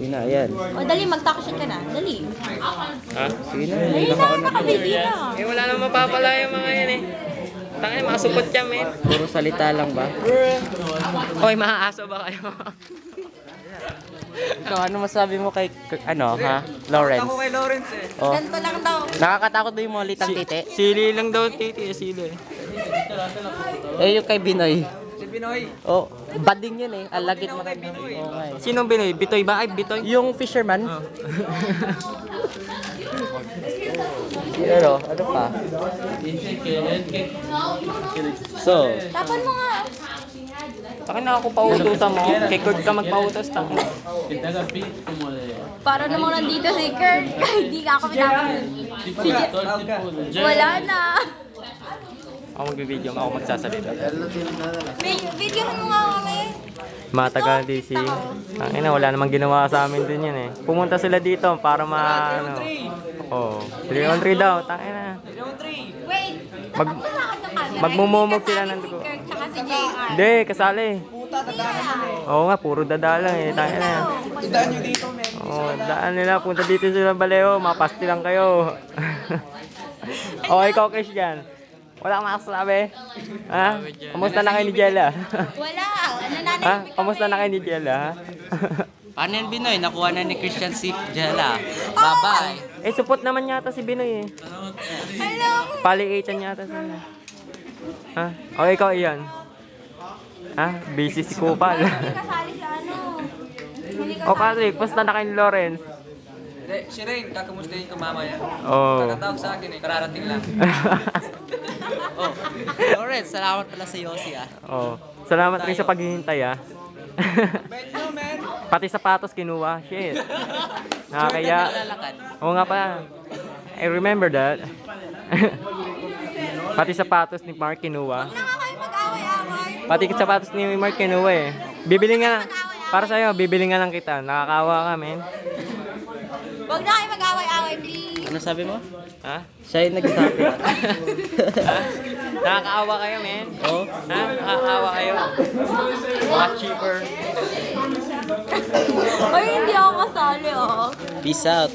Sige na, ayan. O, dali, mag-talk shit ka na. Dali. Ha? Sige na. Dali na, nakabili na. Eh, wala nang mapapala yung mga yan eh. Tangin, makasupot ka, men. Puro salita lang ba? Hoy, maaso ba kayo? Ikaw, ano masabi mo kay, ano, ha? Lawrence? Ako kay Lawrence eh. Oh. Ganito lang daw. Nakakatakot ba yung mga litang titi? Sili lang daw, titi. Sili. Eh, yung kay Binoy. Si Pinoy. Oh, bading yun eh. Alagit mo. Okay. Sinong Binoy? Bitoy ba? Ay, Bitoy? Yung fisherman. Ano? Ano pa? So, Tapan mo nga. Takin na ako pautusan mo. Kay Kurt ka magpautos. Takin. Para namang nandito si Kurt. Hindi ka ako pinapan. Wala na. Ako magbibideo, ako magsasalita. Video mo nga kami. Matagal DC. Tangin na, wala namang ginawa sa amin din yan eh. Pumunta sila dito para ano. Oh, 3-on-3 daw. Tangin na. Wait. Mag- magmumumog sila ng dugo. Si Kurt tsaka si JR. Hindi, kasali. Oo nga, puro dada lang eh. Tangin na. Idaan nyo dito, men. Oh, daan nila. Punta dito sila Baleo. Mapasti lang kayo. Oh, ikaw Christian. Wala kang makasabi. Ha? Kamusta na kayo ni Jella? Wala. Nananahimik Ha? kami. Kamusta na kayo ni Jella? Ha? paano yan Binoy? Nakuha na ni Christian si Jella. Bye-bye. Eh, support naman yata si Binoy eh. Hello. Paliitan yata siya. Ha? O, ikaw iyan. Ha? Busy si Kupal. Hindi kasali sa ano. Hindi O, Patrick, pusta na kayo ni Lawrence? Si Rain, kakamustahin ko mamaya. Oh. Kakatawag sa akin eh, kararating lang. Oh, Lawrence, salamat pala sa Yossi ah. Oh. Salamat rin sa paghihintay ah. Bet nyo, man! Pati sapatos kinuha. Shit. Nakakaya. Oo nga pa. I remember that. Pati sapatos ni Mark kinuha. na nga kayo mag-away-away. Pati sapatos ni Mark kinuha eh. Bibili nga. Para sa'yo, bibili nga lang kita. Nakakawa ka, men. Huwag na kayo mag-away-away, please. Ano sabi mo? Ha? Siya yung nagsabi. Nakakaawa kayo, men. Oh. Ha? Nakakaawa kayo. Mga cheaper. Ay, hindi ako kasali, oh. Peace out.